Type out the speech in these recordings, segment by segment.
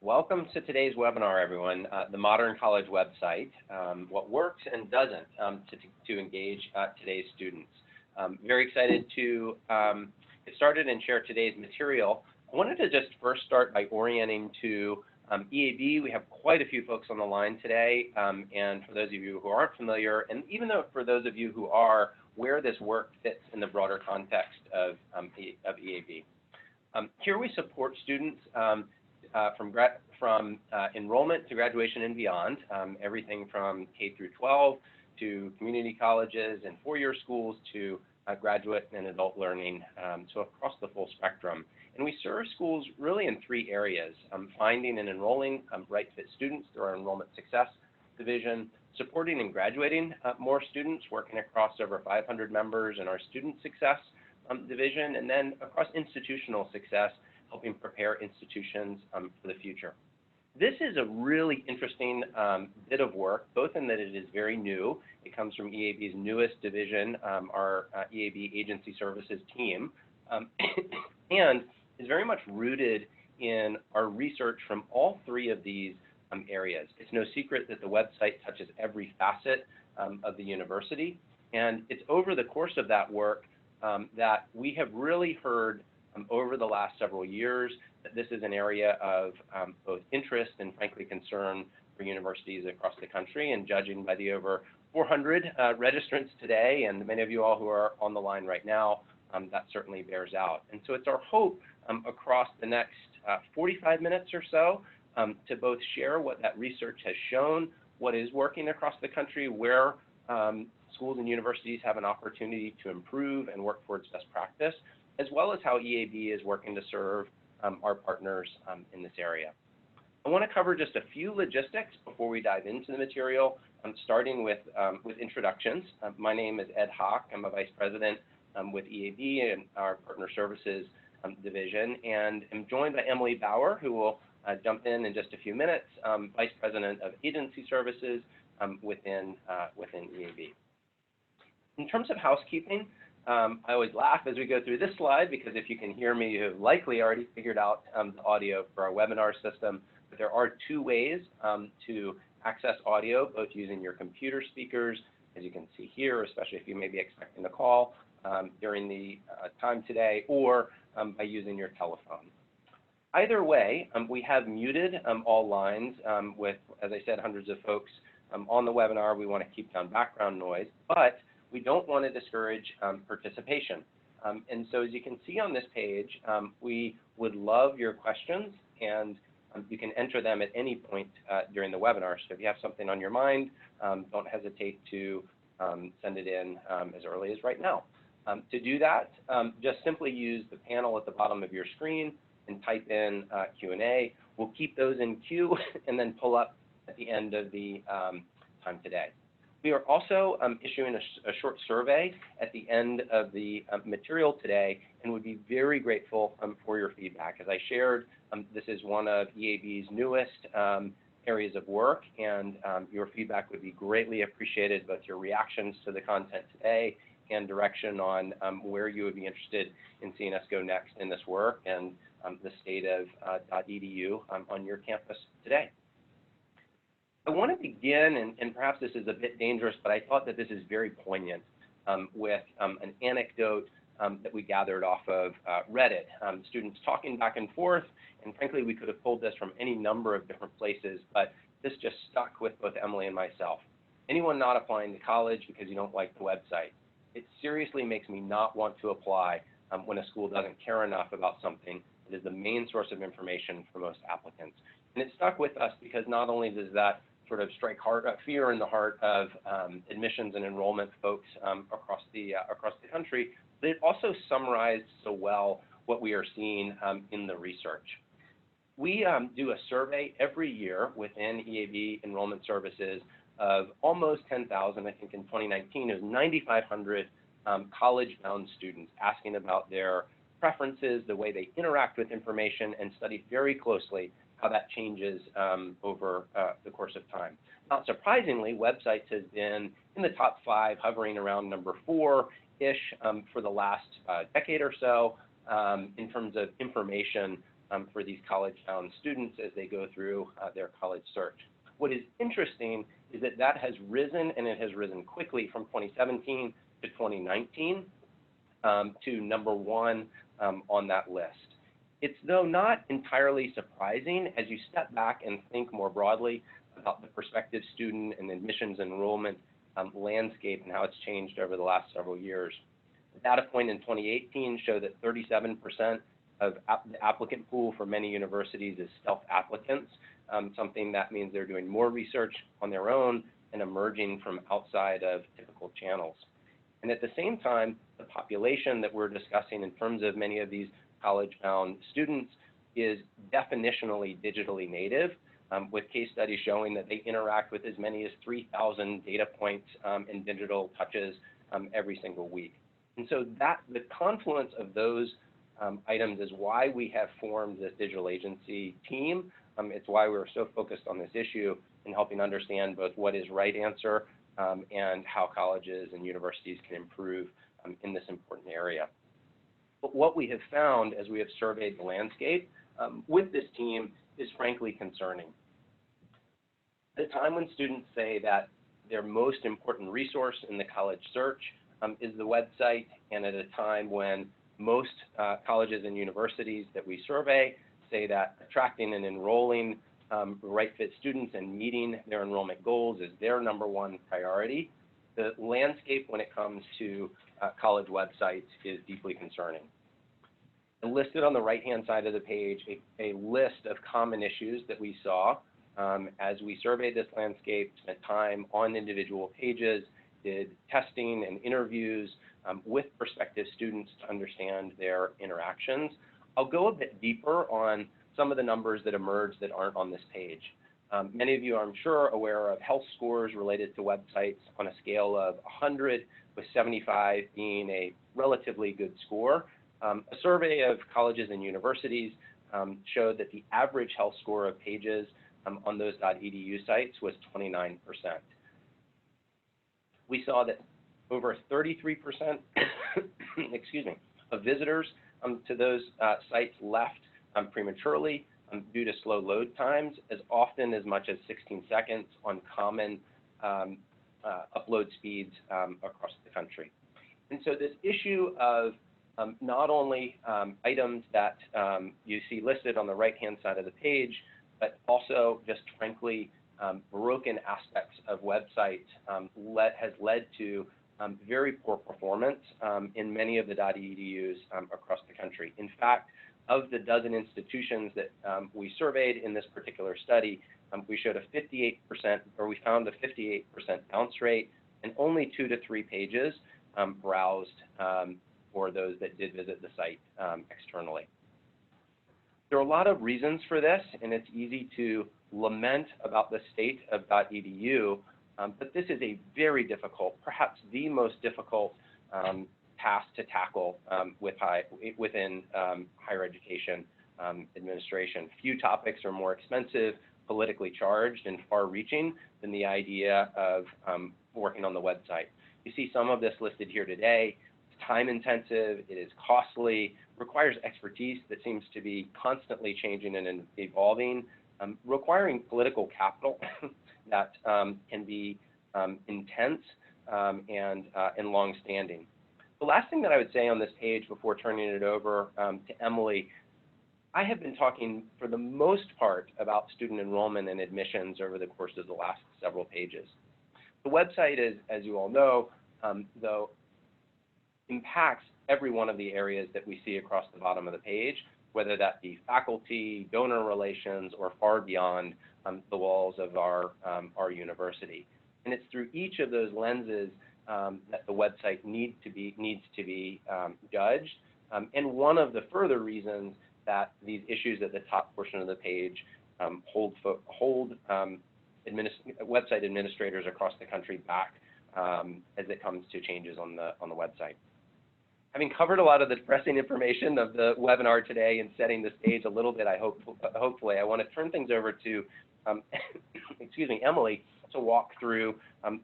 Welcome to today's webinar, everyone, the Modern College website, what works and doesn't to engage today's students. Very excited to get started and share today's material. I wanted to just first start by orienting to EAB. We have quite a few folks on the line today, and for those of you who aren't familiar, and even though for those of you who are, where this work fits in the broader context of EAB. Here we support students from enrollment to graduation and beyond, everything from K through 12 to community colleges and four-year schools to graduate and adult learning, so across the full spectrum. And we serve schools really in three areas: finding and enrolling right fit students through our enrollment success division, supporting and graduating more students, working across over 500 members in our student success division, and then across institutional success, helping prepare institutions for the future. This is a really interesting bit of work, both in that it is very new. It comes from EAB's newest division, our EAB Agency Services team, and is very much rooted in our research from all three of these areas. It's no secret that the website touches every facet of the university, and it's over the course of that work that we have really heard over the last several years that this is an area of both interest and frankly concern for universities across the country, and judging by the over 400 registrants today and many of you all who are on the line right now, that certainly bears out. And so it's our hope across the next 45 minutes or so to both share what that research has shown, what is working across the country, where schools and universities have an opportunity to improve and work towards best practice, as well as how EAB is working to serve our partners in this area. I want to cover just a few logistics before we dive into the material, starting with introductions. My name is Ed Hock. I'm a vice president with EAB and our partner services division, and I'm joined by Emily Bauer, who will jump in just a few minutes, vice president of agency services within EAB. In terms of housekeeping, I always laugh as we go through this slide because if you can hear me, you have likely already figured out the audio for our webinar system. But there are two ways to access audio, both using your computer speakers, as you can see here, especially if you may be expecting a call during the time today, or by using your telephone. Either way, we have muted all lines with, as I said, hundreds of folks on the webinar. We want to keep down background noise, but we don't want to discourage participation. And so as you can see on this page, we would love your questions, and you can enter them at any point during the webinar. So if you have something on your mind, don't hesitate to send it in as early as right now. To do that, just simply use the panel at the bottom of your screen and type in Q&A. We'll keep those in queue and then pull up at the end of the time today. We are also issuing a short survey at the end of the material today, and would be very grateful for your feedback. As I shared, this is one of EAB's newest areas of work, and your feedback would be greatly appreciated, both your reactions to the content today and direction on where you would be interested in seeing us go next in this work, and the state of .edu on your campus today. I want to begin, and perhaps this is a bit dangerous, but I thought that this is very poignant with an anecdote that we gathered off of Reddit. Students talking back and forth, and frankly, we could have pulled this from any number of different places, but this just stuck with both Emily and myself. Anyone not applying to college because you don't like the website? It seriously makes me not want to apply when a school doesn't care enough about something that is the main source of information for most applicants. And it stuck with us because not only does that sort of strike fear in the heart of admissions and enrollment folks across the country, but it also summarized so well what we are seeing in the research. We do a survey every year within EAB Enrollment Services of almost 10,000. I think in 2019 it was 9,500 college-bound students asking about their preferences, the way they interact with information, and study very closely how that changes over the course of time. Not surprisingly, websites has been in the top 5, hovering around number 4-ish for the last decade or so in terms of information for these college-bound students as they go through their college search. What is interesting is that that has risen, and it has risen quickly from 2017 to 2019 to number one on that list. It's, though, not entirely surprising as you step back and think more broadly about the prospective student and admissions enrollment landscape and how it's changed over the last several years. The data point in 2018 showed that 37% of the applicant pool for many universities is self-applicants, something that means they're doing more research on their own and emerging from outside of typical channels. And at the same time, the population that we're discussing in terms of many of these college-bound students is definitionally digitally native, with case studies showing that they interact with as many as 3,000 data points and digital touches every single week. And so that the confluence of those items is why we have formed this digital agency team. It's why we're so focused on this issue and helping understand both what is right answer and how colleges and universities can improve in this important area. But what we have found as we have surveyed the landscape with this team is frankly concerning. At a time when students say that their most important resource in the college search is the website, and at a time when most colleges and universities that we survey say that attracting and enrolling right fit students and meeting their enrollment goals is their number one priority, the landscape when it comes to college websites is deeply concerning. And listed on the right-hand side of the page, a list of common issues that we saw as we surveyed this landscape, spent time on individual pages, did testing and interviews with prospective students to understand their interactions. I'll go a bit deeper on some of the numbers that emerged that aren't on this page. Many of you, I'm sure, are aware of health scores related to websites on a scale of 100, with 75 being a relatively good score. A survey of colleges and universities showed that the average health score of pages on those .edu sites was 29%. We saw that over 33% excuse me, of visitors to those sites left prematurely due to slow load times, as often as much as 16 seconds on common upload speeds across the country. And so this issue of not only items that you see listed on the right-hand side of the page, but also just frankly broken aspects of websites has led to very poor performance in many of the .edus across the country. In fact, of the dozen institutions that we surveyed in this particular study, we showed a 58%, or we found a 58% bounce rate, and only 2 to 3 pages browsed for those that did visit the site externally. There are a lot of reasons for this, and it's easy to lament about the state of .edu, but this is a very difficult, perhaps the most difficult task to tackle within higher education administration. Few topics are more expensive, politically charged, and far-reaching than the idea of working on the website. You see some of this listed here today. It's time-intensive, it is costly, requires expertise that seems to be constantly changing and evolving, requiring political capital that can be intense and long-standing. The last thing that I would say on this page before turning it over to Emily, I have been talking for the most part about student enrollment and admissions over the course of the last several pages. The website is, as you all know, though, impacts every one of the areas that we see across the bottom of the page, whether that be faculty, donor relations, or far beyond the walls of our university. And it's through each of those lenses that the website needs to be judged. And one of the further reasons that these issues at the top portion of the page hold website administrators across the country back as it comes to changes on the website. Having covered a lot of the depressing information of the webinar today and setting the stage a little bit, hopefully, I want to turn things over to excuse me, Emily, to walk through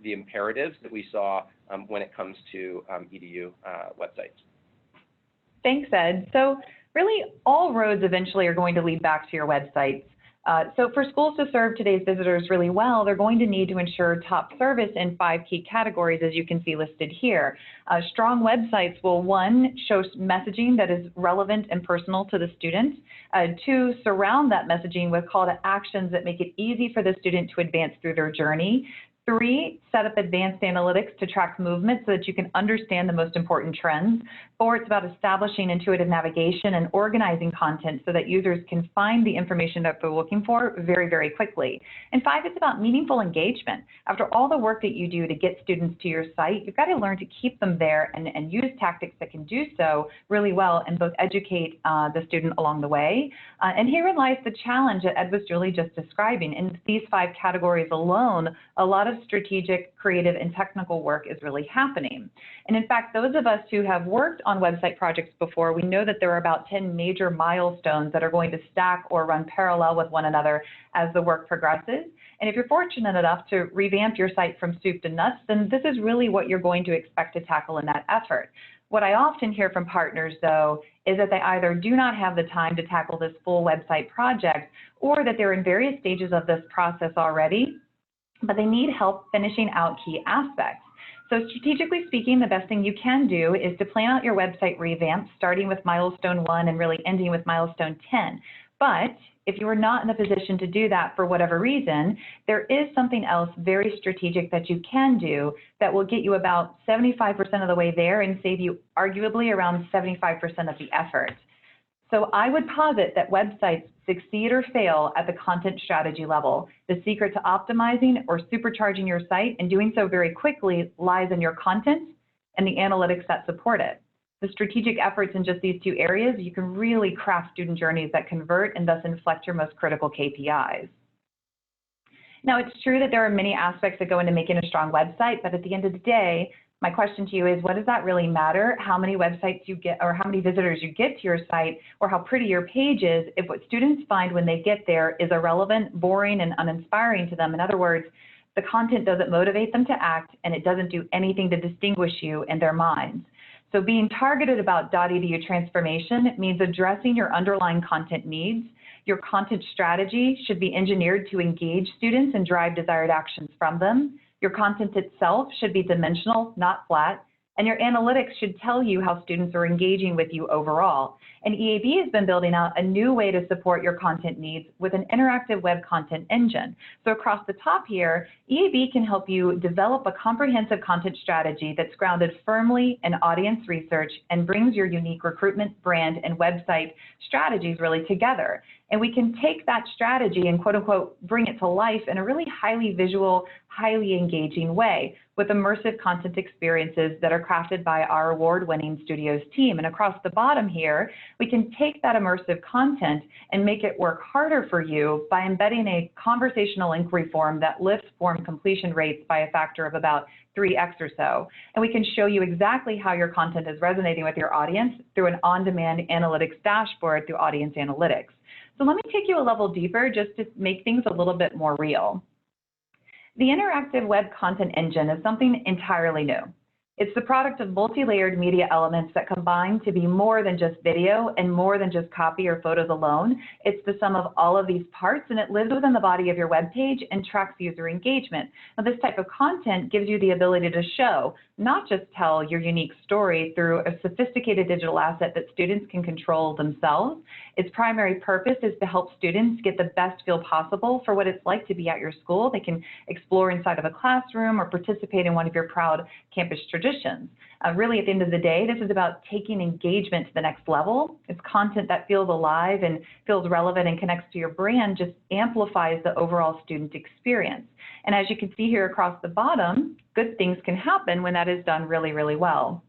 the imperatives that we saw when it comes to EDU websites. Thanks, Ed. So Really, all roads eventually are going to lead back to your websites. So for schools to serve today's visitors really well, they're going to need to ensure top service in 5 key categories, as you can see listed here. Strong websites will, 1, show messaging that is relevant and personal to the student. 2, surround that messaging with call to actions that make it easy for the student to advance through their journey. 3, set up advanced analytics to track movement so that you can understand the most important trends. 4, it's about establishing intuitive navigation and organizing content so that users can find the information that they're looking for very, very quickly. And 5, it's about meaningful engagement. After all the work that you do to get students to your site, you've got to learn to keep them there and use tactics that can do so really well and both educate the student along the way. And herein lies the challenge that Ed was really just describing. In these 5 categories alone, a lot of strategic, creative, and technical work is really happening. And in fact, those of us who have worked on website projects before, we know that there are about 10 major milestones that are going to stack or run parallel with one another as the work progresses. And if you're fortunate enough to revamp your site from soup to nuts, then this is really what you're going to expect to tackle in that effort. What I often hear from partners, though, is that they either do not have the time to tackle this full website project, or that they're in various stages of this process already, but they need help finishing out key aspects. So strategically speaking, the best thing you can do is to plan out your website revamp, starting with milestone 1 and really ending with milestone 10. But if you are not in a position to do that for whatever reason, there is something else very strategic that you can do that will get you about 75% of the way there and save you arguably around 75% of the effort. So I would posit that websites succeed or fail at the content strategy level. The secret to optimizing or supercharging your site and doing so very quickly lies in your content and the analytics that support it. The strategic efforts in just these 2 areas, you can really craft student journeys that convert and thus inflect your most critical KPIs. Now, it's true that there are many aspects that go into making a strong website, but at the end of the day, my question to you is, what does that really matter? How many websites you get, or how many visitors you get to your site, or how pretty your page is, if what students find when they get there is irrelevant, boring, and uninspiring to them? In other words, the content doesn't motivate them to act, and it doesn't do anything to distinguish you in their minds. So being targeted about .edu transformation means addressing your underlying content needs. Your content strategy should be engineered to engage students and drive desired actions from them. Your content itself should be dimensional, not flat, and your analytics should tell you how students are engaging with you overall. And EAB has been building out a new way to support your content needs with an interactive web content engine. So across the top here, EAB can help you develop a comprehensive content strategy that's grounded firmly in audience research and brings your unique recruitment, brand, and website strategies really together. And we can take that strategy and quote unquote bring it to life in a really highly visual, highly engaging way with immersive content experiences that are crafted by our award-winning studios team. And across the bottom here, we can take that immersive content and make it work harder for you by embedding a conversational inquiry form that lifts form completion rates by a factor of about 3x or so. And we can show you exactly how your content is resonating with your audience through an on-demand analytics dashboard through Audience Analytics. So let me take you a level deeper just to make things a little bit more real. The interactive web content engine is something entirely new. It's the product of multi-layered media elements that combine to be more than just video and more than just copy or photos alone. It's the sum of all of these parts, and it lives within the body of your web page and tracks user engagement. Now, this type of content gives you the ability to show, not just tell your unique story through a sophisticated digital asset that students can control themselves. Its primary purpose is to help students get the best feel possible for what it's like to be at your school. They can explore inside of a classroom or participate in one of your proud campus traditions. Really, at the end of the day, this is about taking engagement to the next level. It's content that feels alive and feels relevant and connects to your brand, just amplifies the overall student experience. And as you can see here across the bottom, good things can happen when that is done really, really well.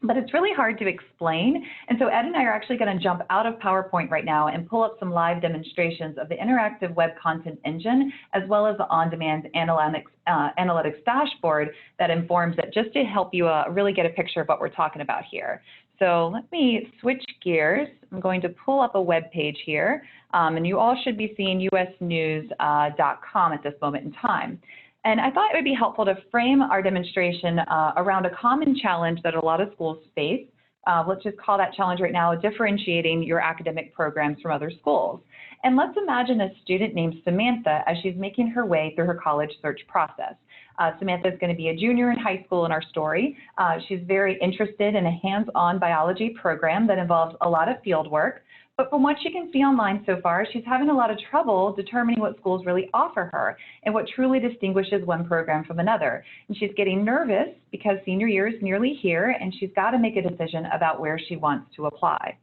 But it's really hard to explain. And so Ed and I are actually going to jump out of PowerPoint right now and pull up some live demonstrations of the interactive web content engine, as well as the on-demand analytics dashboard that informs it, just to help you really get a picture of what we're talking about here. So let me switch gears. I'm going to pull up a web page here, and you all should be seeing usnews.com at this moment in time. And I thought it would be helpful to frame our demonstration around a common challenge that a lot of schools face let's just call that challenge right now, differentiating your academic programs from other schools. And let's imagine a student named Samantha as she's making her way through her college search process. Samantha is going to be a junior in high school in our story. She's very interested in a hands-on biology program that involves a lot of field work. But from what she can see online so far, she's having a lot of trouble determining what schools really offer her and what truly distinguishes one program from another. And she's getting nervous because senior year is nearly here, and she's got to make a decision about where she wants to apply.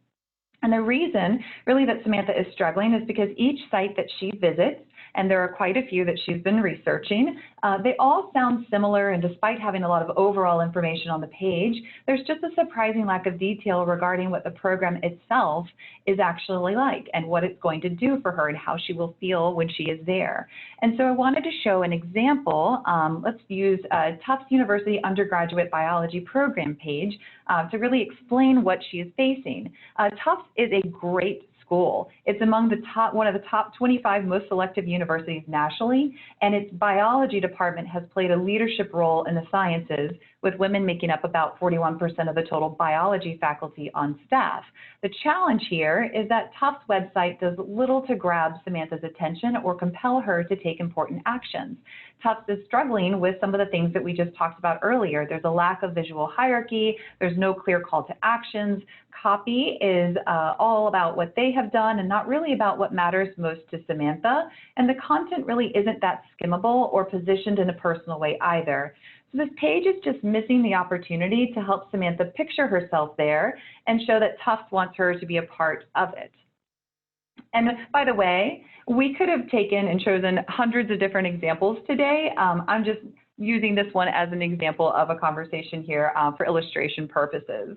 And the reason really that Samantha is struggling is because each site that she visits, and there are quite a few that she's been researching, they all sound similar, and despite having a lot of overall information on the page, there's just a surprising lack of detail regarding what the program itself is actually like and what it's going to do for her and how she will feel when she is there. And so I wanted to show an example. Let's use Tufts University undergraduate biology program page to really explain what she is facing. Tufts is a great school. It's among the one of the top 25 most selective universities nationally, and its biology department has played a leadership role in the sciences, with women making up about 41% of the total biology faculty on staff. The challenge here is that Tufts' website does little to grab Samantha's attention or compel her to take important actions. Tufts is struggling with some of the things that we just talked about earlier. There's a lack of visual hierarchy. There's no clear call to actions. Copy is all about what they have done and not really about what matters most to Samantha. And the content really isn't that skimmable or positioned in a personal way either. So this page is just missing the opportunity to help Samantha picture herself there and show that Tufts wants her to be a part of it. And by the way, we could have taken and chosen hundreds of different examples today. I'm just using this one as an example of a conversation here for illustration purposes.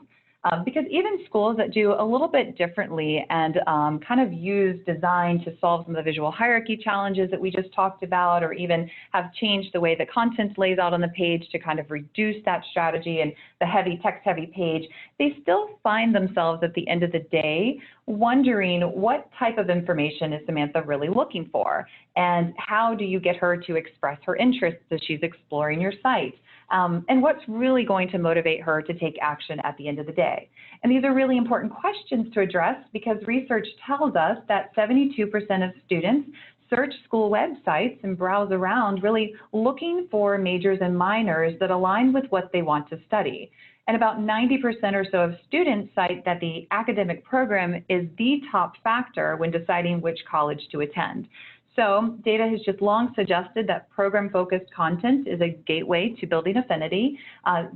Because even schools that do a little bit differently and kind of use design to solve some of the visual hierarchy challenges that we just talked about, or even have changed the way the content lays out on the page to kind of reduce that strategy and the heavy text-heavy page, they still find themselves at the end of the day wondering what type of information is Samantha really looking for, and how do you get her to express her interests as she's exploring your site. And what's really going to motivate her to take action at the end of the day. And these are really important questions to address because research tells us that 72% of students search school websites and browse around really looking for majors and minors that align with what they want to study. And about 90% or so of students cite that the academic program is the top factor when deciding which college to attend. So data has just long suggested that program-focused content is a gateway to building affinity,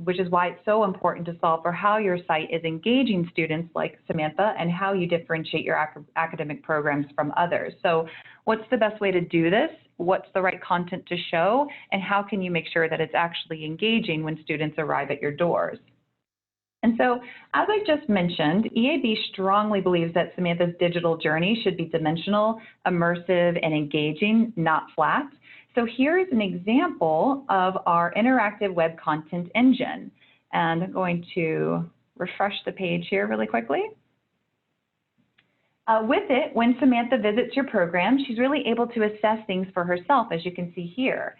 which is why it's so important to solve for how your site is engaging students like Samantha and how you differentiate your academic programs from others. So what's the best way to do this? What's the right content to show? And how can you make sure that it's actually engaging when students arrive at your doors? And so, as I just mentioned, EAB strongly believes that Samantha's digital journey should be dimensional, immersive, and engaging, not flat. So here's an example of our interactive web content engine. And I'm going to refresh the page here really quickly. With it, when Samantha visits your program, she's really able to assess things for herself, as you can see here.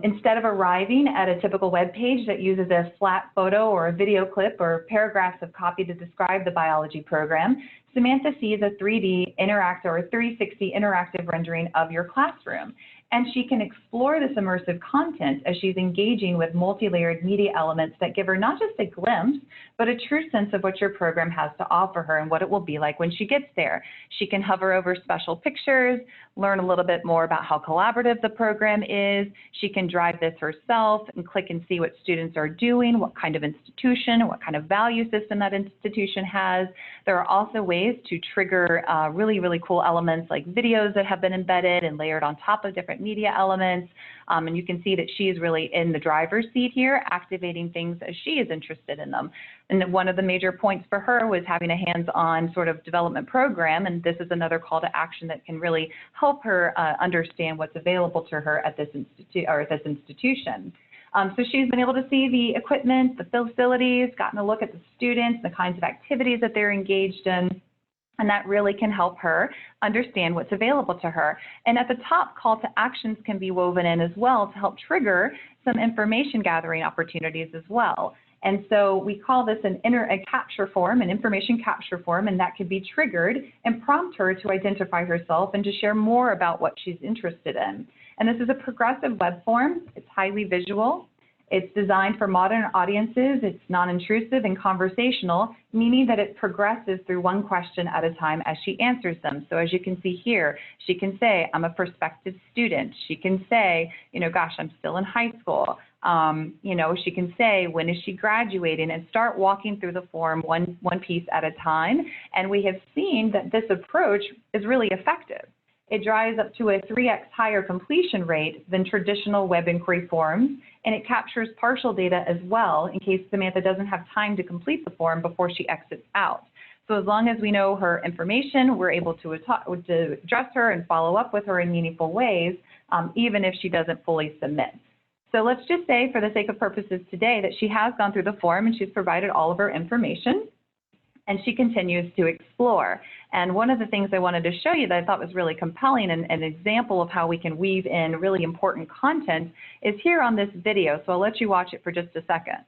Instead of arriving at a typical web page that uses a flat photo or a video clip or paragraphs of copy to describe the biology program, Samantha sees a 3D interactive or 360 interactive rendering of your classroom. And she can explore this immersive content as she's engaging with multi-layered media elements that give her not just a glimpse, but a true sense of what your program has to offer her and what it will be like when she gets there. She can hover over special pictures, learn a little bit more about how collaborative the program is. She can drive this herself and click and see what students are doing, what kind of institution, what kind of value system that institution has. There are also ways to trigger really, really cool elements like videos that have been embedded and layered on top of different media elements. And you can see that she is really in the driver's seat here, activating things as she is interested in them. And one of the major points for her was having a hands-on sort of development program, and this is another call to action that can really help her understand what's available to her at this institution. So she's been able to see the equipment, the facilities, gotten a look at the students, the kinds of activities that they're engaged in. And that really can help her understand what's available to her. And at the top, call to actions can be woven in as well to help trigger some information gathering opportunities as well. And so we call this a capture form, an information capture form, and that could be triggered and prompt her to identify herself and to share more about what she's interested in. And this is a progressive web form. It's highly visual. It's designed for modern audiences. It's non-intrusive and conversational, meaning that it progresses through one question at a time as she answers them. So as you can see here, she can say, I'm a prospective student. She can say, gosh, I'm still in high school. She can say, when is she graduating, and start walking through the form one piece at a time. And we have seen that this approach is really effective. It drives up to a 3x higher completion rate than traditional web inquiry forms, and it captures partial data as well in case Samantha doesn't have time to complete the form before she exits out. So as long as we know her information, we're able to address her and follow up with her in meaningful ways, even if she doesn't fully submit. So let's just say, for the sake of purposes today, that she has gone through the form and she's provided all of her information, and she continues to explore. And one of the things I wanted to show you that I thought was really compelling and an example of how we can weave in really important content is here on this video. So I'll let you watch it for just a second.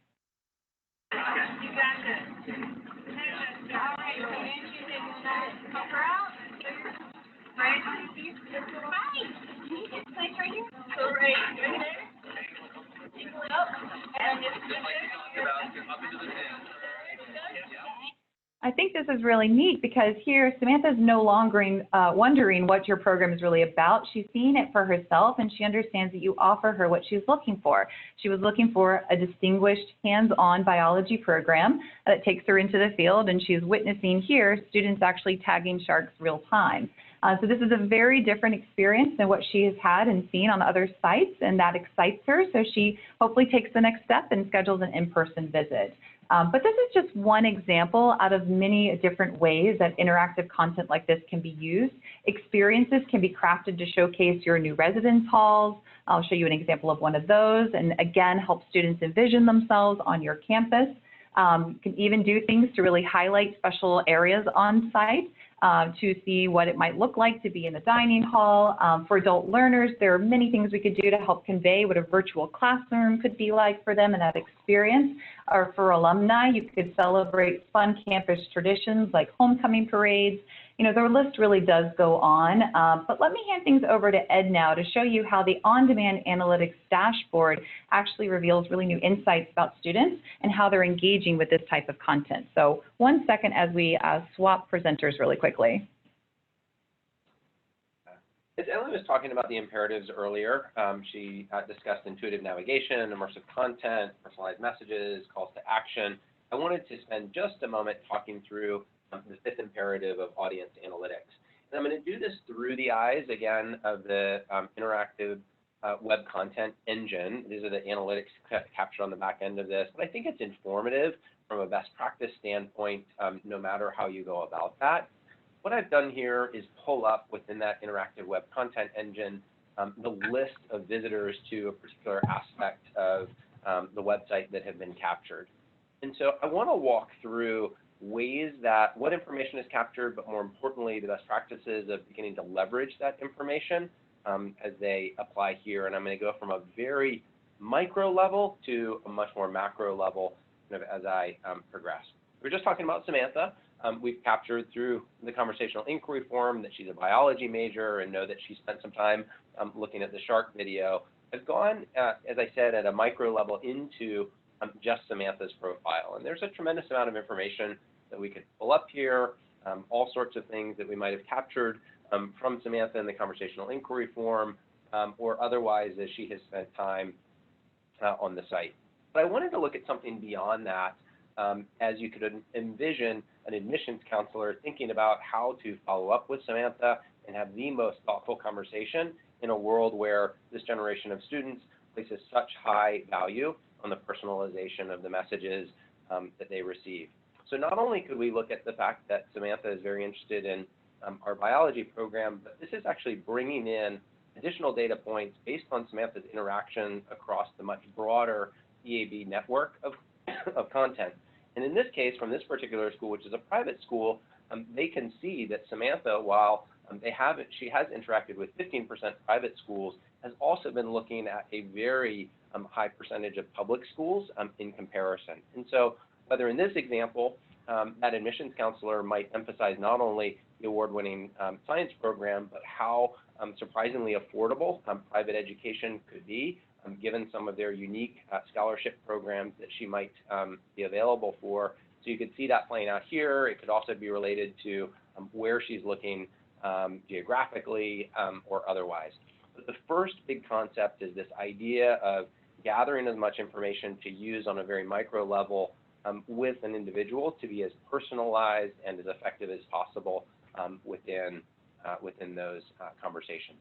I think this is really neat because here Samantha's no longer wondering what your program is really about. She's seeing it for herself, and she understands that you offer her what she's looking for. She was looking for a distinguished hands-on biology program that takes her into the field, and she's witnessing here students actually tagging sharks real time. So this is a very different experience than what she has had and seen on other sites, and that excites her. So she hopefully takes the next step and schedules an in-person visit. But this is just one example out of many different ways that interactive content like this can be used. Experiences can be crafted to showcase your new residence halls. I'll show you an example of one of those, and again, help students envision themselves on your campus. You can even do things to really highlight special areas on site. To see what it might look like to be in the dining hall. For adult learners, there are many things we could do to help convey what a virtual classroom could be like for them and that experience. Or for alumni, you could celebrate fun campus traditions like homecoming parades. The list really does go on. But let me hand things over to Ed now to show you how the on-demand analytics dashboard actually reveals really new insights about students and how they're engaging with this type of content. So 1 second as we swap presenters really quickly. As Ellen was talking about the imperatives earlier, she discussed intuitive navigation, immersive content, personalized messages, calls to action. I wanted to spend just a moment talking through the fifth imperative of audience analytics. And I'm going to do this through the eyes, again, of the interactive web content engine. These are the analytics captured on the back end of this. But I think it's informative from a best practice standpoint, no matter how you go about that. What I've done here is pull up within that interactive web content engine the list of visitors to a particular aspect of the website that have been captured. And so I want to walk through ways that what information is captured, but more importantly, the best practices of beginning to leverage that information as they apply here. And I'm going to go from a very micro level to a much more macro level kind of as I progress. We were just talking about Samantha. We've captured through the conversational inquiry form that she's a biology major and know that she spent some time looking at the shark video. I've gone, as I said, at a micro level into just Samantha's profile. And there's a tremendous amount of information that we could pull up here, all sorts of things that we might have captured from Samantha in the conversational inquiry form or otherwise as she has spent time on the site. But I wanted to look at something beyond that as you could envision an admissions counselor thinking about how to follow up with Samantha and have the most thoughtful conversation in a world where this generation of students places such high value on the personalization of the messages that they receive. So not only could we look at the fact that Samantha is very interested in our biology program, but this is actually bringing in additional data points based on Samantha's interaction across the much broader EAB network of content. And in this case, from this particular school, which is a private school, they can see that Samantha, while she has interacted with 15% private schools, has also been looking at a very high percentage of public schools in comparison. And so whether in this example, that admissions counselor might emphasize not only the award-winning science program, but how surprisingly affordable private education could be, given some of their unique scholarship programs that she might be available for. So you could see that playing out here. It could also be related to where she's looking geographically or otherwise. But the first big concept is this idea of gathering as much information to use on a very micro level with an individual to be as personalized and as effective as possible within those conversations.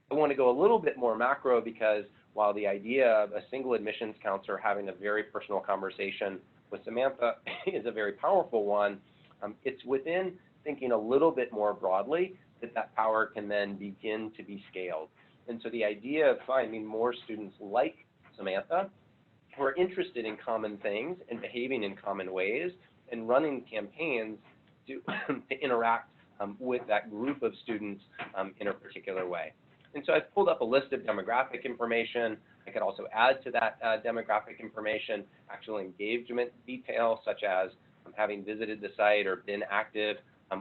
I want to go a little bit more macro because while the idea of a single admissions counselor having a very personal conversation with Samantha is a very powerful one, it's within thinking a little bit more broadly that power can then begin to be scaled. And so the idea of finding more students like Samantha who are interested in common things and behaving in common ways and running campaigns to interact with that group of students in a particular way. And so I've pulled up a list of demographic information. I could also add to that demographic information actual engagement detail, such as having visited the site or been active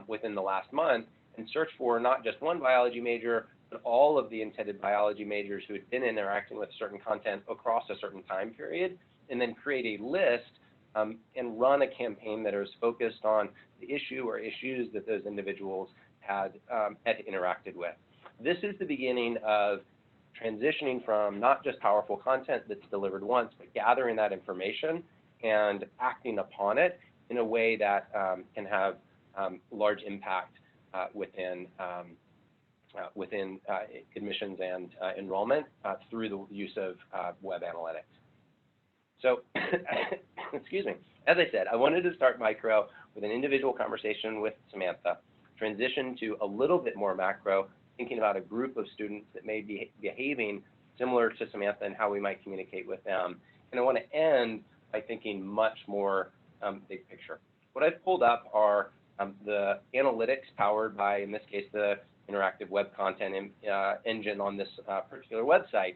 within the last month, and search for not just one biology major, but all of the intended biology majors who had been interacting with certain content across a certain time period, and then create a list and run a campaign that is focused on the issue or issues that those individuals had interacted with. This is the beginning of transitioning from not just powerful content that's delivered once, but gathering that information and acting upon it in a way that can have large impact within admissions and enrollment through the use of web analytics. So, excuse me, as I said, I wanted to start micro with an individual conversation with Samantha, transition to a little bit more macro, thinking about a group of students that may be behaving similar to Samantha and how we might communicate with them. And I want to end by thinking much more big picture. What I've pulled up are the analytics powered by, in this case, the interactive web content engine on this particular website.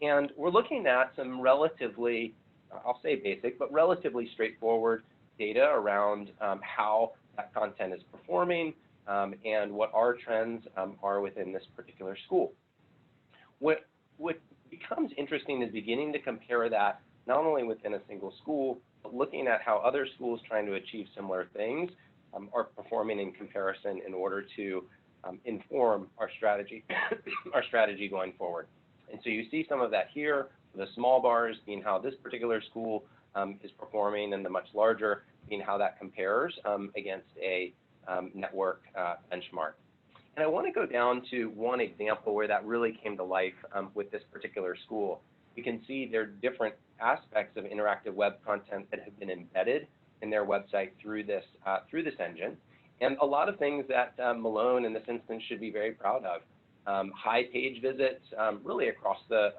And we're looking at some relatively, I'll say basic, but relatively straightforward data around how that content is performing and what our trends are within this particular school. What becomes interesting is beginning to compare that not only within a single school, but looking at how other schools trying to achieve similar things are performing in comparison in order to inform our strategy, our strategy going forward. And so you see some of that here, the small bars being how this particular school is performing, and the much larger being how that compares against a network benchmark. And I want to go down to one example where that really came to life with this particular school. You can see there are different aspects of interactive web content that have been embedded in their website through this engine, and a lot of things that Malone in this instance should be very proud of. High page visits really across the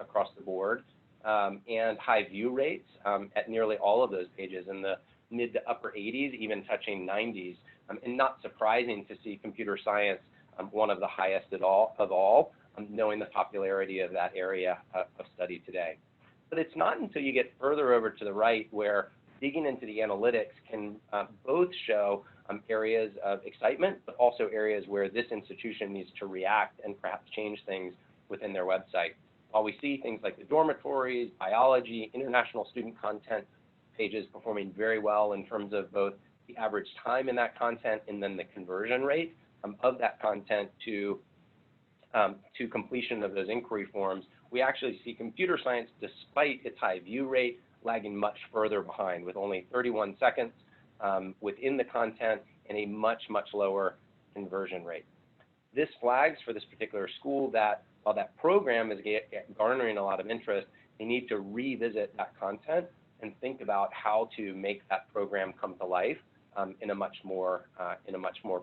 board, and high view rates at nearly all of those pages in the mid to upper 80s, even touching 90s, and not surprising to see computer science one of the highest of all, knowing the popularity of that area of study today. But it's not until you get further over to the right where digging into the analytics can both show areas of excitement, but also areas where this institution needs to react and perhaps change things within their website. While we see things like the dormitories, biology, international student content pages performing very well in terms of both the average time in that content and then the conversion rate of that content to completion of those inquiry forms, we actually see computer science, despite its high view rate, lagging much further behind with only 31 seconds within the content and a much, much lower conversion rate. This flags for this particular school that while that program is garnering a lot of interest, they need to revisit that content and think about how to make that program come to life in a much more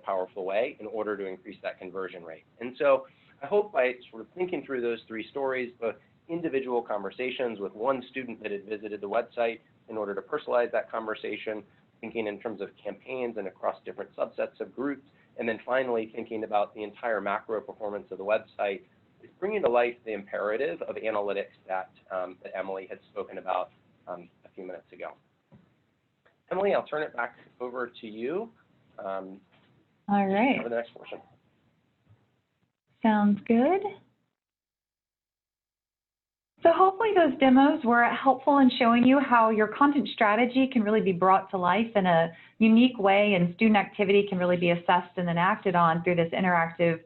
powerful way in order to increase that conversion rate. And so I hope by sort of thinking through those three stories, both individual conversations with one student that had visited the website in order to personalize that conversation, thinking in terms of campaigns and across different subsets of groups, and then finally thinking about the entire macro performance of the website, this bringing to life the imperative of analytics that Emily had spoken about a few minutes ago. Emily, I'll turn it back over to you. All right. For the next portion. Sounds good. So hopefully those demos were helpful in showing you how your content strategy can really be brought to life in a unique way, and student activity can really be assessed and then acted on through this interactive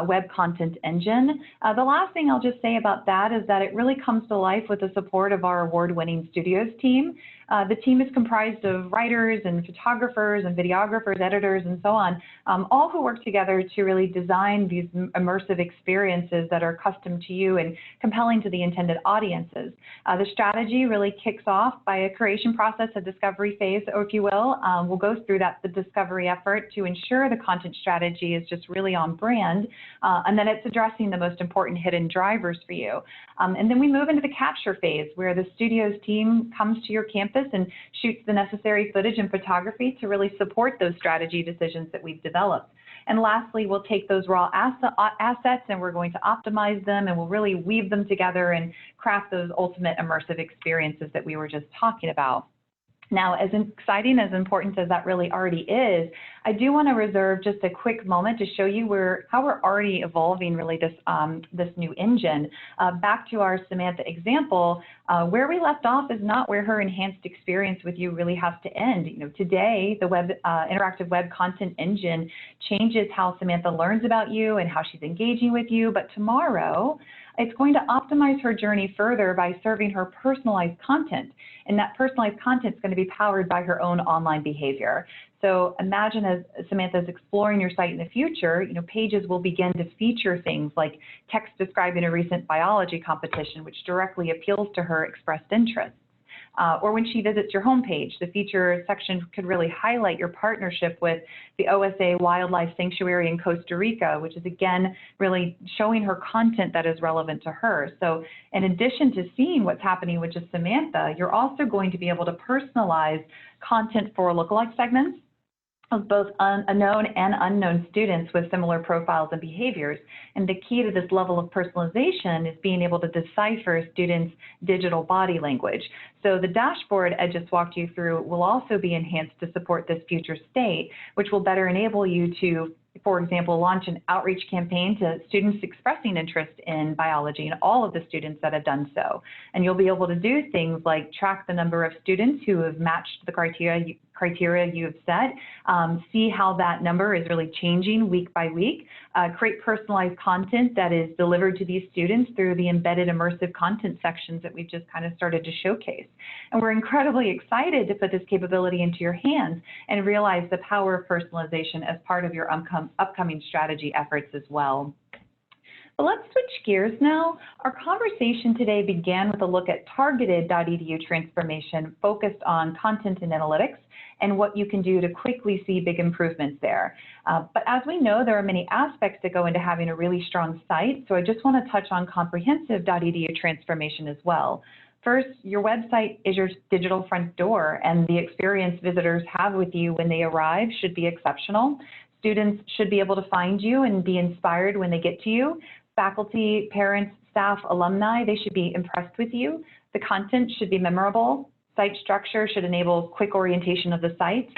web content engine. The last thing I'll just say about that is that it really comes to life with the support of our award-winning studios team. The team is comprised of writers and photographers and videographers, editors, and so on, all who work together to really design these immersive experiences that are custom to you and compelling to the intended audiences. The strategy really kicks off by a creation process, a discovery phase, or if you will. We'll go through the discovery effort to ensure the content strategy is just really on brand, and then it's addressing the most important hidden drivers for you. And then we move into the capture phase, where the studios team comes to your campus and shoots the necessary footage and photography to really support those strategy decisions that we've developed. And lastly, we'll take those raw assets and we're going to optimize them, and we'll really weave them together and craft those ultimate immersive experiences that we were just talking about. Now, as exciting, as important as that really already is, I do want to reserve just a quick moment to show you how we're already evolving really this new engine. Back to our Samantha example, where we left off is not where her enhanced experience with you really has to end. You know, today, the interactive web content engine changes how Samantha learns about you and how she's engaging with you, but tomorrow, it's going to optimize her journey further by serving her personalized content. And that personalized content is going to be powered by her own online behavior. So imagine as Samantha is exploring your site in the future, you know, pages will begin to feature things like text describing a recent biology competition, which directly appeals to her expressed interests. Or when she visits your homepage, the feature section could really highlight your partnership with the OSA Wildlife Sanctuary in Costa Rica, which is again really showing her content that is relevant to her. So in addition to seeing what's happening with just Samantha, you're also going to be able to personalize content for lookalike segments of both known and unknown students with similar profiles and behaviors. And the key to this level of personalization is being able to decipher students' digital body language. So the dashboard Ed just walked you through will also be enhanced to support this future state, which will better enable you to, for example, launch an outreach campaign to students expressing interest in biology and all of the students that have done so. And you'll be able to do things like track the number of students who have matched the criteria you have set, see how that number is really changing week by week, create personalized content that is delivered to these students through the embedded immersive content sections that we've just kind of started to showcase. And we're incredibly excited to put this capability into your hands and realize the power of personalization as part of your upcoming strategy efforts as well. But let's switch gears now. Our conversation today began with a look at targeted .edu transformation focused on content and analytics and what you can do to quickly see big improvements there. But as we know, there are many aspects that go into having a really strong site, so I just want to touch on comprehensive .edu transformation as well. First, your website is your digital front door, and the experience visitors have with you when they arrive should be exceptional. Students should be able to find you and be inspired when they get to you. Faculty, parents, staff, alumni, they should be impressed with you. The content should be memorable. Site structure should enable quick orientation of the site.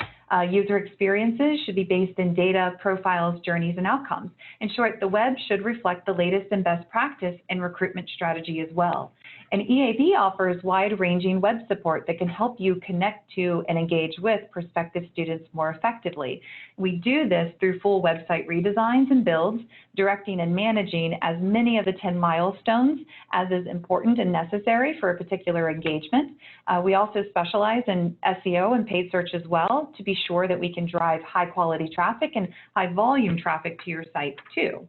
User experiences should be based in data, profiles, journeys, and outcomes. In short, the web should reflect the latest and best practice in recruitment strategy as well. And EAB offers wide-ranging web support that can help you connect to and engage with prospective students more effectively. We do this through full website redesigns and builds, directing and managing as many of the 10 milestones as is important and necessary for a particular engagement. We also specialize in SEO and paid search as well to be sure that we can drive high-quality traffic and high-volume traffic to your site too.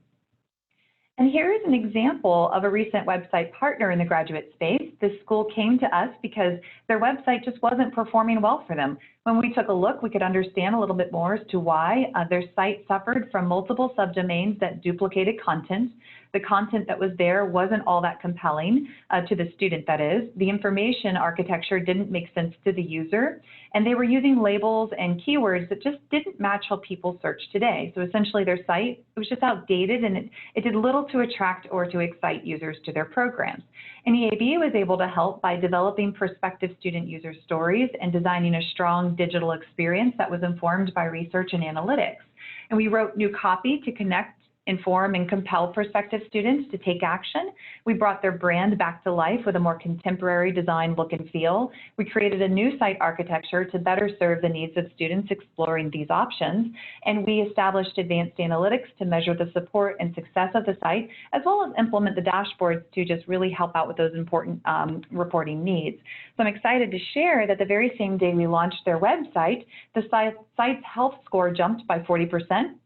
And here is an example of a recent website partner in the graduate space. This school came to us because their website just wasn't performing well for them. When we took a look, we could understand a little bit more as to why their site suffered from multiple subdomains that duplicated content. The content that was there wasn't all that compelling to the student, that is. The information architecture didn't make sense to the user, and they were using labels and keywords that just didn't match how people search today. So essentially their site, it was just outdated, and it did little to attract or to excite users to their programs. And EAB was able to help by developing prospective student user stories and designing a strong digital experience that was informed by research and analytics. And we wrote new copy to connect, inform, and compel prospective students to take action. We brought their brand back to life with a more contemporary design look and feel. We created a new site architecture to better serve the needs of students exploring these options. And we established advanced analytics to measure the support and success of the site, as well as implement the dashboards to just really help out with those important reporting needs. So I'm excited to share that the very same day we launched their website, the site's health score jumped by 40%.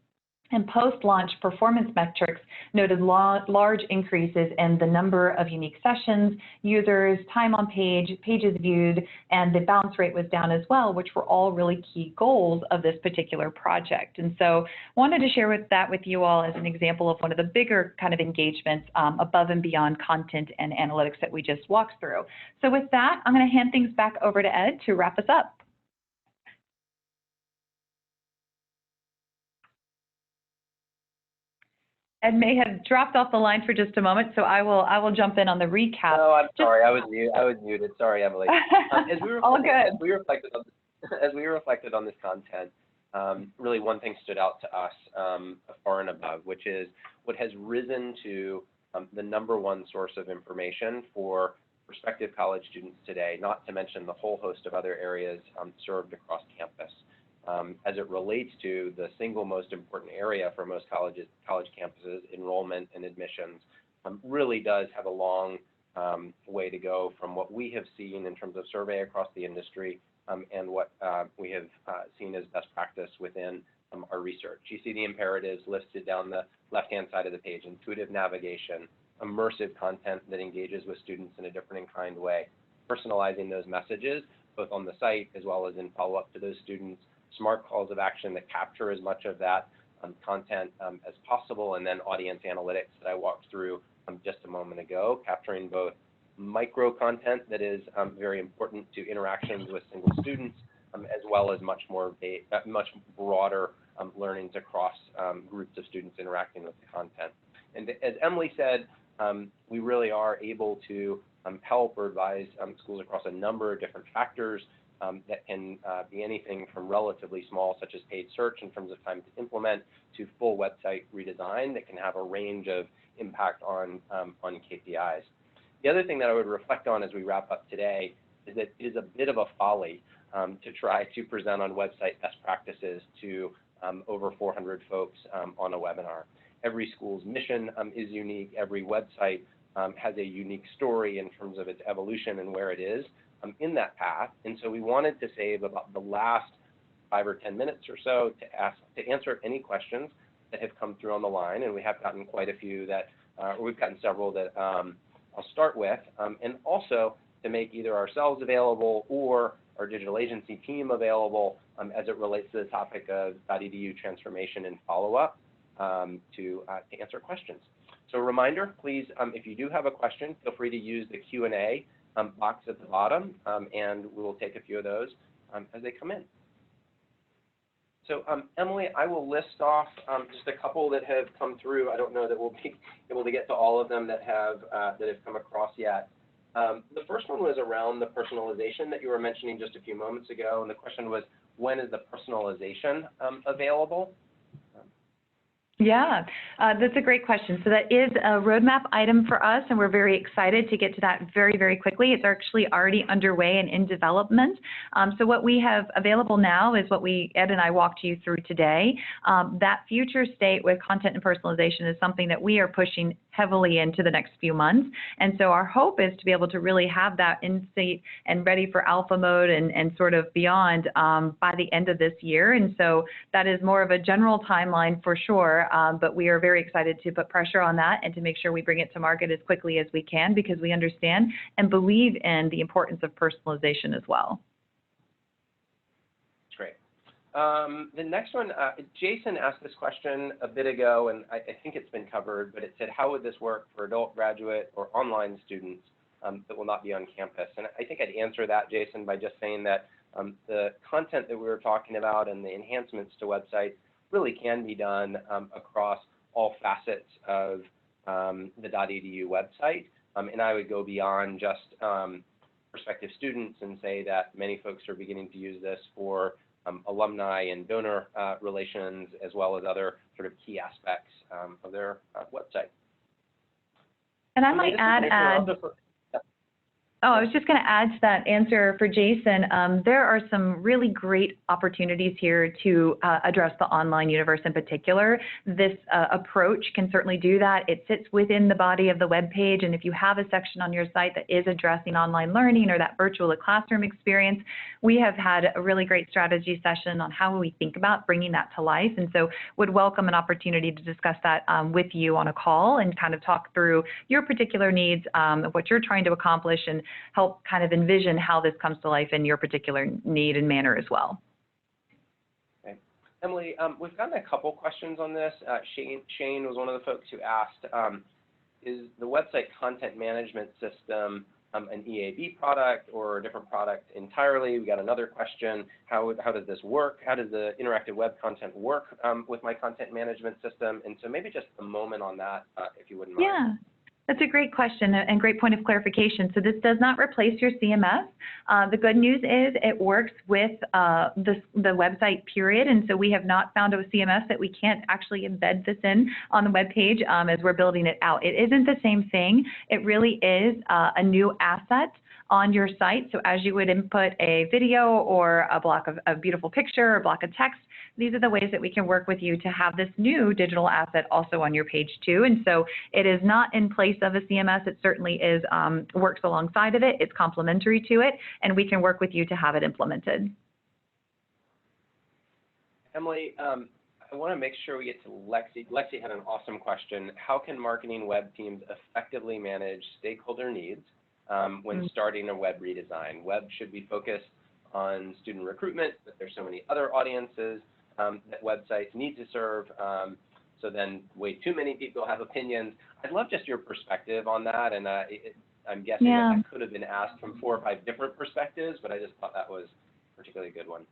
And post-launch performance metrics noted large increases in the number of unique sessions, users, time on page, pages viewed, and the bounce rate was down as well, which were all really key goals of this particular project. And so wanted to share that with you all as an example of one of the bigger kind of engagements above and beyond content and analytics that we just walked through. So with that, I'm going to hand things back over to Ed to wrap us up. Ed may have dropped off the line for just a moment, so I will jump in on the recap. No, I'm sorry, I was muted. Sorry, Emily. All good. As we reflected on this content, really one thing stood out to us far and above, which is what has risen to the #1 source of information for prospective college students today, not to mention the whole host of other areas served across campus. As it relates to the single most important area for most college campuses, enrollment and admissions, really does have a long way to go from what we have seen in terms of survey across the industry and what we have seen as best practice within our research. You see the imperatives listed down the left-hand side of the page: intuitive navigation, immersive content that engages with students in a different and kind way, personalizing those messages, both on the site as well as in follow-up to those students, smart calls of action that capture as much of that content as possible, and then audience analytics that I walked through just a moment ago, capturing both micro content that is very important to interactions with single students, as well as much broader learnings across groups of students interacting with the content. And as Emily said, we really are able to help or advise schools across a number of different factors that can be anything from relatively small, such as paid search in terms of time to implement, to full website redesign that can have a range of impact on KPIs. The other thing that I would reflect on as we wrap up today is that it is a bit of a folly to try to present on website best practices to over 400 folks on a webinar. Every school's mission is unique. Every website has a unique story in terms of its evolution and where it is in that path. And so we wanted to save about the last 5 or 10 minutes or so to answer any questions that have come through on the line. And we have gotten quite a few that, or we've gotten several that I'll start with, and also to make either ourselves available or our digital agency team available as it relates to the topic of .edu transformation and follow-up to answer questions. So a reminder, please, if you do have a question, feel free to use the Q&A box at the bottom, and we will take a few of those as they come in. So Emily, I will list off just a couple that have come through. I don't know that we'll be able to get to all of them that have come across yet. The first one was around the personalization that you were mentioning just a few moments ago, and the question was, when is the personalization available? Yeah, that's a great question. So that is a roadmap item for us, and we're very excited to get to that very, very quickly. It's actually already underway and in development. So what we have available now is what Ed and I walked you through today. That future state with content and personalization is something that we are pushing heavily into the next few months. And so our hope is to be able to really have that in seat and ready for alpha mode and sort of beyond by the end of this year. And so that is more of a general timeline for sure. But we are very excited to put pressure on that and to make sure we bring it to market as quickly as we can, because we understand and believe in the importance of personalization as well. Great. The next one, Jason asked this question a bit ago, and I think it's been covered, but it said, how would this work for adult, graduate, or online students that will not be on campus? And I think I'd answer that, Jason, by just saying that the content that we were talking about and the enhancements to websites really can be done across all facets of the .edu website. And I would go beyond just prospective students and say that many folks are beginning to use this for alumni and donor relations, as well as other sort of key aspects of their website. And I might add, oh, I was just going to add to that answer for Jason. There are some really great opportunities here to address the online universe in particular. This approach can certainly do that. It sits within the body of the web page, and if you have a section on your site that is addressing online learning or that virtual classroom experience, we have had a really great strategy session on how we think about bringing that to life, and so would welcome an opportunity to discuss that with you on a call and kind of talk through your particular needs, what you're trying to accomplish, and help kind of envision how this comes to life in your particular need and manner as well. Okay. Emily, we've gotten a couple questions on this. Shane was one of the folks who asked, is the website content management system an EAB product or a different product entirely? We got another question, how does this work? How does the interactive web content work with my content management system? And so maybe just a moment on that, if you wouldn't mind. Yeah. That's a great question and great point of clarification. So this does not replace your CMS. The good news is it works with the website, period. And so we have not found a CMS that we can't actually embed this in on the web page as we're building it out. It isn't the same thing. It really is a new asset on your site. So as you would input a video or a block of a beautiful picture or a block of text, these are the ways that we can work with you to have this new digital asset also on your page too. And so it is not in place of a CMS. It certainly is works alongside of it. It's complementary to it, and we can work with you to have it implemented. Emily, I want to make sure we get to Lexi. Lexi had an awesome question. How can marketing web teams effectively manage stakeholder needs when starting a web redesign? Web should be focused on student recruitment, but there's so many other audiences that websites need to serve, so then way too many people have opinions. I'd love just your perspective on that, and I'm guessing that could have been asked from 4 or 5 different perspectives, but I just thought that was a particularly good one.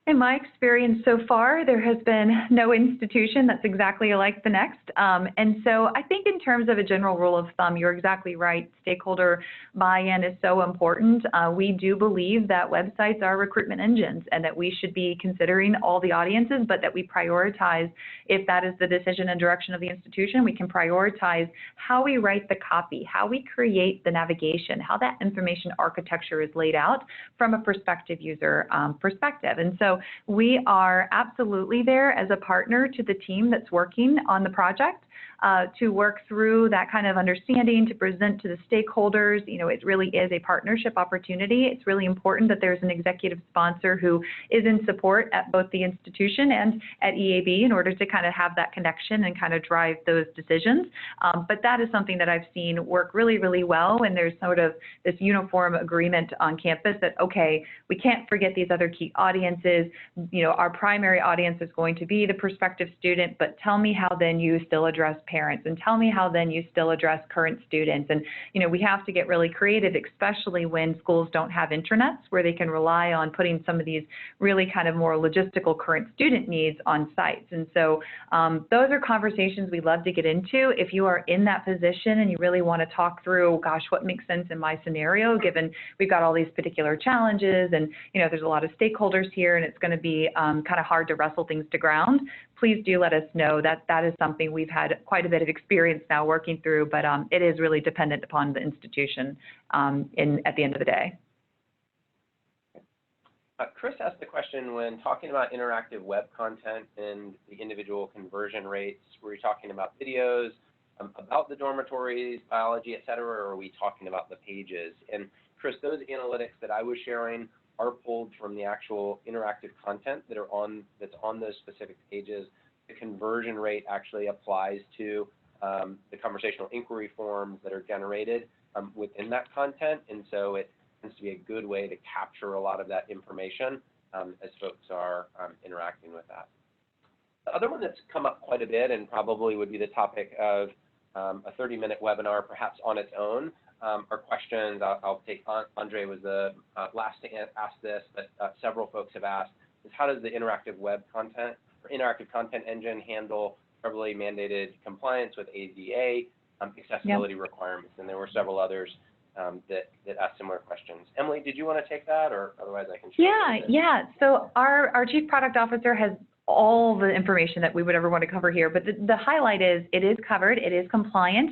In my experience so far, there has been no institution that's exactly like the next. And so I think in terms of a general rule of thumb, you're exactly right. Stakeholder buy-in is so important. We do believe that websites are recruitment engines and that we should be considering all the audiences, but that we prioritize, if that is the decision and direction of the institution, we can prioritize how we write the copy, how we create the navigation, how that information architecture is laid out from a prospective user perspective. And so we are absolutely there as a partner to the team that's working on the project to work through that kind of understanding, to present to the stakeholders. You know, it really is a partnership opportunity. It's really important that there's an executive sponsor who is in support at both the institution and at EAB in order to kind of have that connection and kind of drive those decisions. But that is something that I've seen work really, really well when there's sort of this uniform agreement on campus that, okay, we can't forget these other key audiences. You know, our primary audience is going to be the prospective student, but tell me how then you still address parents, and tell me how then you still address current students. And, you know, we have to get really creative, especially when schools don't have intranets where they can rely on putting some of these really kind of more logistical current student needs on sites. And so those are conversations we love to get into. If you are in that position and you really want to talk through, gosh, what makes sense in my scenario, given we've got all these particular challenges and, you know, there's a lot of stakeholders here and it's going to be kind of hard to wrestle things to ground, please do let us know. That is something we've had quite a bit of experience now working through, but it is really dependent upon the institution at the end of the day. Chris asked the question, when talking about interactive web content and the individual conversion rates, were you talking about videos, about the dormitories, biology, et cetera, or are we talking about the pages? And Chris, those analytics that I was sharing are pulled from the actual interactive content that's on those specific pages. The conversion rate actually applies to the conversational inquiry forms that are generated within that content, and so it tends to be a good way to capture a lot of that information as folks are interacting with that. The other one that's come up quite a bit and probably would be the topic of a 30-minute webinar, perhaps on its own, are questions. I'll take Andre was the last to ask this, but several folks have asked, is how does the interactive web content or interactive content engine handle federally mandated compliance with ADA accessibility requirements? And there were several others that asked similar questions. Emily, did you want to take that, or otherwise I can share? Yeah. So our Chief Product Officer has all the information that we would ever want to cover here, but the highlight is it is covered, it is compliant.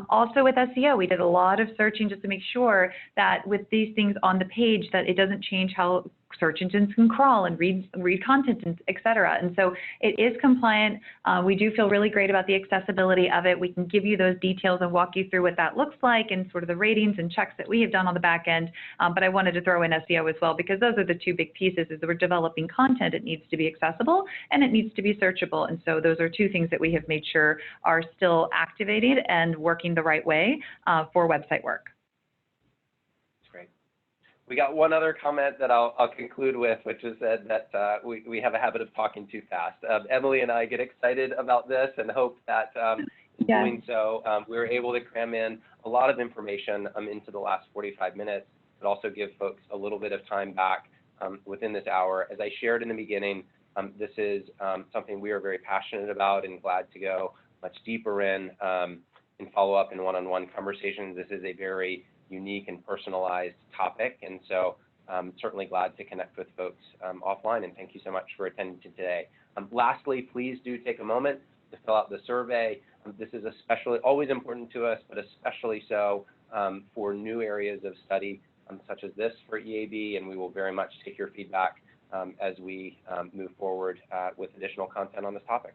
Also with SEO, we did a lot of searching just to make sure that with these things on the page that it doesn't change how search engines can crawl and read content, and et cetera. And so it is compliant. We do feel really great about the accessibility of it. We can give you those details and walk you through what that looks like and sort of the ratings and checks that we have done on the back end. But I wanted to throw in SEO as well, because those are the two big pieces. Is that we're developing content, it needs to be accessible and it needs to be searchable. And so those are two things that we have made sure are still activated and working the right way for website work. We got one other comment that I'll conclude with, which is that we have a habit of talking too fast. Emily and I get excited about this and hope that in doing so, we were able to cram in a lot of information into the last 45 minutes, but also give folks a little bit of time back within this hour. As I shared in the beginning, this is something we are very passionate about and glad to go much deeper in follow up in one-on-one conversations. This is a very unique and personalized topic, and so certainly glad to connect with folks offline, and thank you so much for attending today. Lastly, please do take a moment to fill out the survey. This is especially always important to us, but especially so for new areas of study such as this for EAB, and we will very much take your feedback as we move forward with additional content on this topic.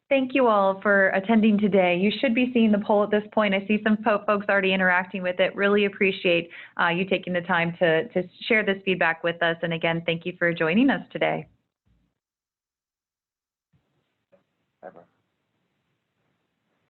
Thank you all for attending today. You should be seeing the poll at this point. I see some folks already interacting with it. Really appreciate you taking the time to share this feedback with us. And again, thank you for joining us today. Bye-bye.